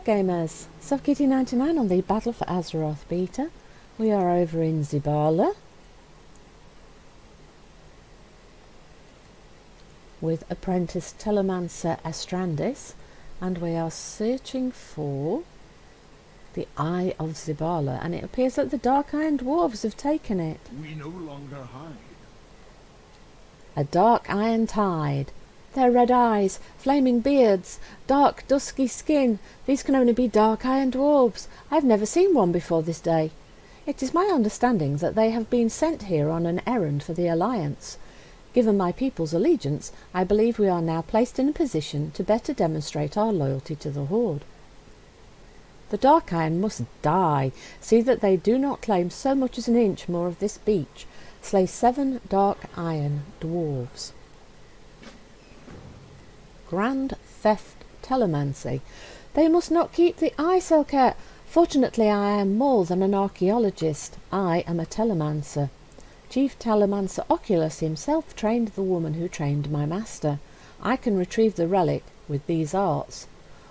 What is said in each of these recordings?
gamers, SubKitty99 on the Battle for Azeroth beta. We are over in Xibala with apprentice Telemancer Astrandis, and we are searching for the Eye of Xibala, and it appears that the Dark Iron Dwarves have taken it. We no longer hide. A dark iron tide. Their red eyes, flaming beards, dark dusky skin. These can only be dark iron dwarves. I've never seen one before this day. It is my understanding that they have been sent here on an errand for the Alliance. Given my people's allegiance, I believe we are now placed in a position to better demonstrate our loyalty to the Horde. The Dark Iron must die. See that they do not claim so much as an inch more of this beach. Slay 7 Dark Iron Dwarves. Grand Theft Telemancy. They must not keep the eye, Selket. Fortunately, I am more than an archaeologist. I am a telemancer. Chief Telemancer Oculus himself trained the woman who trained my master. I can retrieve the relic with these arts.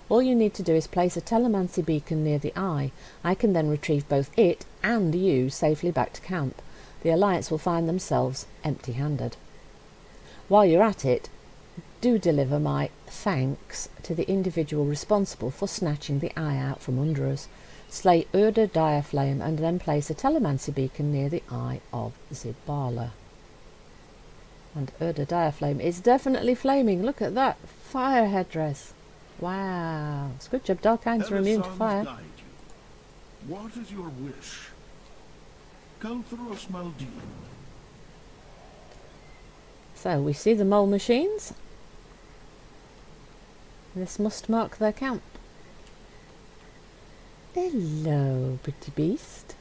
All you need to do is place a telemancy beacon near the eye. I can then retrieve both it and you safely back to camp. The Alliance will find themselves empty-handed. While you're at it, do deliver my thanks to the individual responsible for snatching the eye out from under us. Slay Urda Direflame and then place a telemancy beacon near the Eye of Xibala. And Urda Direflame is definitely flaming. Look at that fire headdress. Wow. It's a good job Dark Irons are immune to fire. What is your wish? Kalthros Maldine. So we see the mole machines. This must mark their camp. Hello, pretty beast.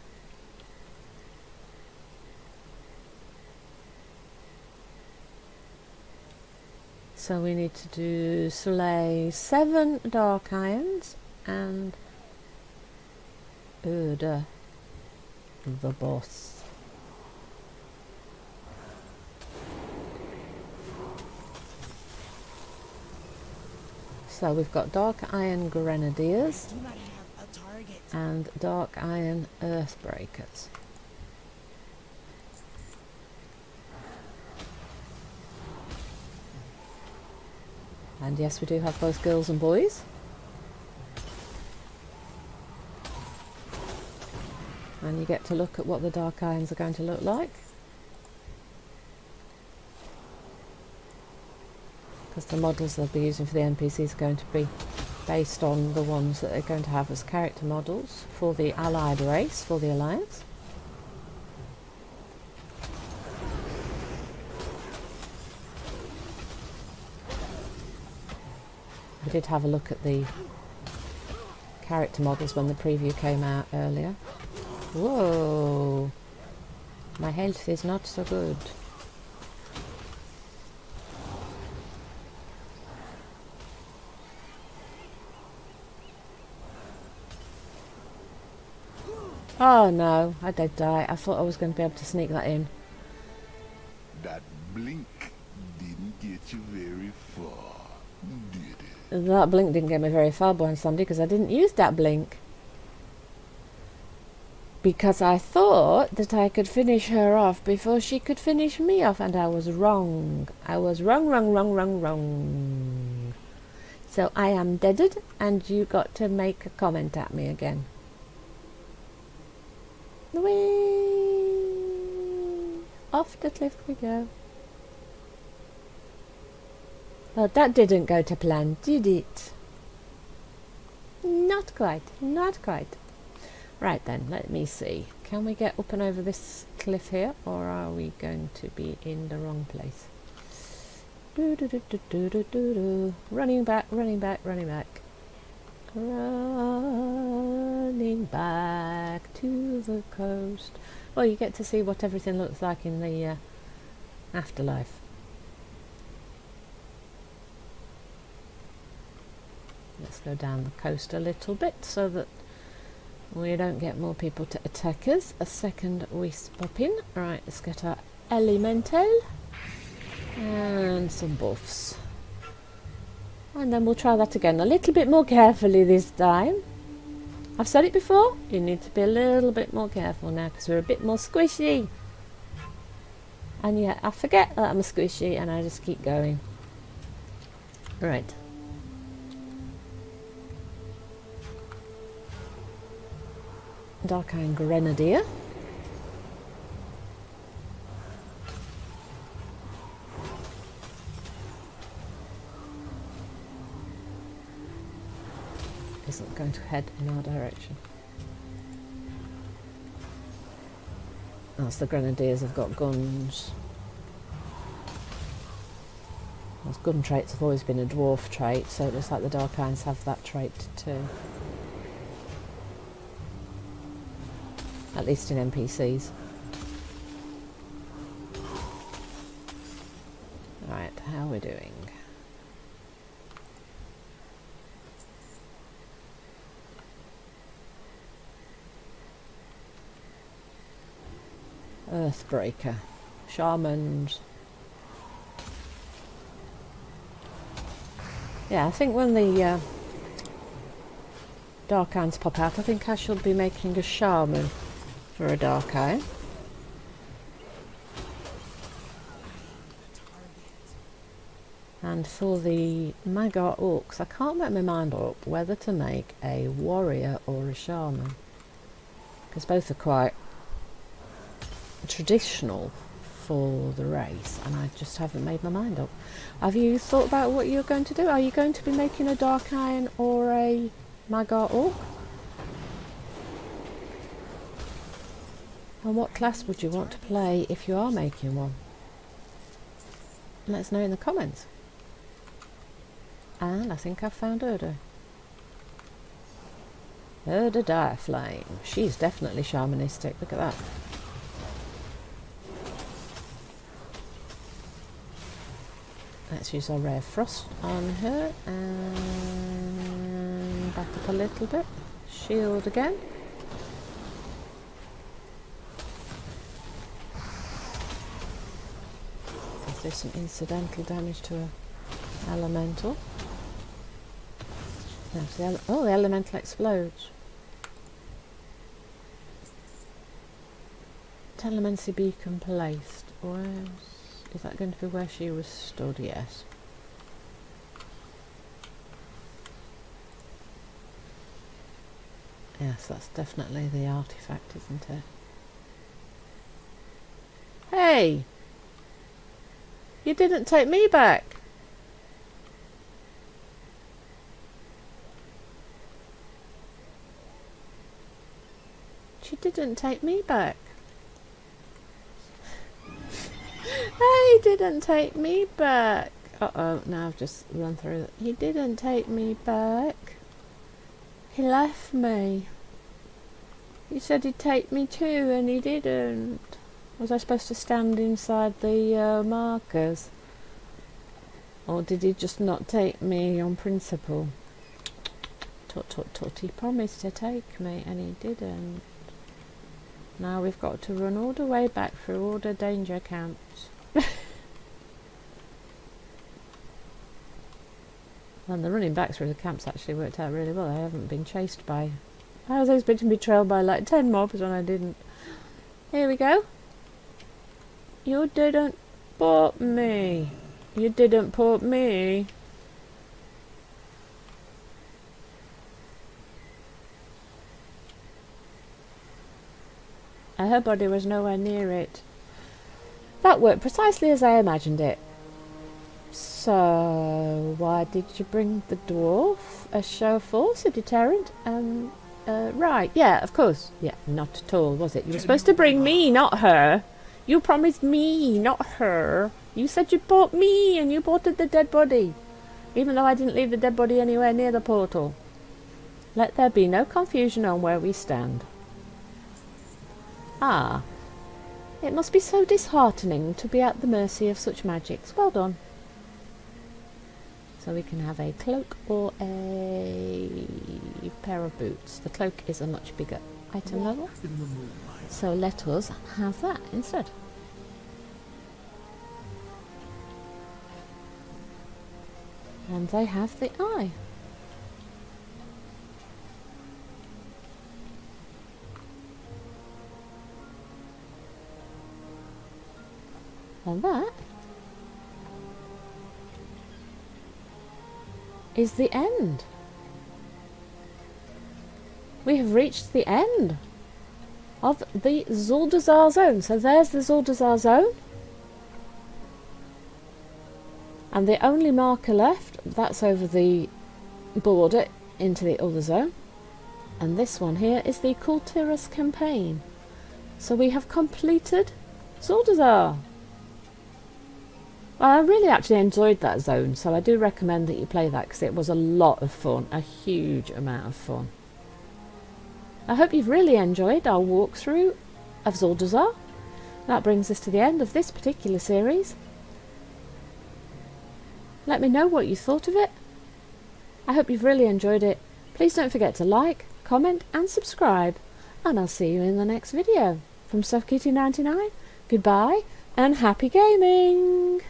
So we need to do slay 7 Dark Irons and Urda the boss. So we've got Dark Iron Grenadiers and Dark Iron Earthbreakers. And yes, we do have both girls and boys. And you get to look at what the Dark Irons are going to look like. Because the models they'll be using for the NPCs are going to be based on the ones that they're going to have as character models for the allied race, for the Alliance. I did have a look at the character models when the preview came out earlier. Whoa! My health is not so good. Oh no, I did die. I thought I was going to be able to sneak that in. That blink didn't get you very far, did it? That blink didn't get me very far, Blind Sandy, because I didn't use that blink. Because I thought that I could finish her off before she could finish me off, and I was wrong. I was wrong. So I am deaded, and you got to make a comment at me again. Whee! Off the cliff we go. Well, that didn't go to plan, did it? Not quite, not quite. Right then, let me see. Can we get up and over this cliff here, or are we going to be in the wrong place? Running back. Running back to the coast. Well, you get to see what everything looks like in the afterlife. Let's go down the coast a little bit so that we don't get more people to attack us. A second wisp pop in. Right, let's get our elemental and some buffs. And then we'll try that again a little bit more carefully this time. I've said it before, you need to be a little bit more careful now because we're a bit more squishy. And yet I forget that I'm squishy and I just keep going. Right. Dark Iron Grenadier. Isn't going to head in our direction. That's the Grenadiers have got guns. Those gun traits have always been a dwarf trait, so it looks like the Dark Irons have that trait too. At least in NPCs. Right, how are we doing? Earthbreaker. Shamans. Yeah, I think when the Dark Irons pop out, I think I should be making a shaman for a Dark Iron. And for the Magar Orcs, I can't make my mind up whether to make a warrior or a shaman, because both are quite traditional for the race, and I just haven't made my mind up. Have you thought about what you're going to do? Are you going to be making a Dark Iron or a Magar Orc? And what class would you want to play if you are making one? Let us know in the comments. And I think I've found Urda. Urda Direflame. She's definitely shamanistic. Look at that. Let's use our Rare Frost on her. And back up a little bit. Shield again. Let's do some incidental damage to her elemental. The elemental explodes. Telemancy beacon placed. Is that going to be where she was stood? Yes. Yes, that's definitely the artifact, isn't it? Hey! You didn't take me back! She didn't take me back. He didn't take me back. Uh-oh, now I've just run through it. He didn't take me back. He left me. He said he'd take me too, and he didn't. Was I supposed to stand inside the markers? Or did he just not take me on principle? Tut tut tut, he promised to take me, and he didn't. Now we've got to run all the way back through all the danger camps. And the running back through the camps actually worked out really well. I haven't been chased by... I was expecting to be trailed by like 10 mobs and I didn't. Here we go. You didn't put me. You didn't put me. Her body was nowhere near it. That worked precisely as I imagined it. So, why did you bring the dwarf? A show of force? A deterrent? Right, yeah, of course. Yeah, not at all, was it? You were supposed to bring me, not her. You promised me, not her. You said you bought me, and you bought the dead body. Even though I didn't leave the dead body anywhere near the portal. Let there be no confusion on where we stand. Ah. It must be so disheartening to be at the mercy of such magics. Well done. So we can have a cloak or a pair of boots. The cloak is a much bigger item level. So let us have that instead. And they have the eye. And that is the end. We have reached the end of the Zuldazar zone. So there's the Zuldazar zone. And the only marker left, that's over the border into the other zone. And this one here is the Kultiras campaign. So we have completed Zuldazar. Well, I really actually enjoyed that zone, so I do recommend that you play that because it was a lot of fun, a huge amount of fun. I hope you've really enjoyed our walkthrough of Zuldazar. That brings us to the end of this particular series. Let me know what you thought of it. I hope you've really enjoyed it. Please don't forget to like, comment and subscribe. And I'll see you in the next video. From StuffKitty99, goodbye and happy gaming!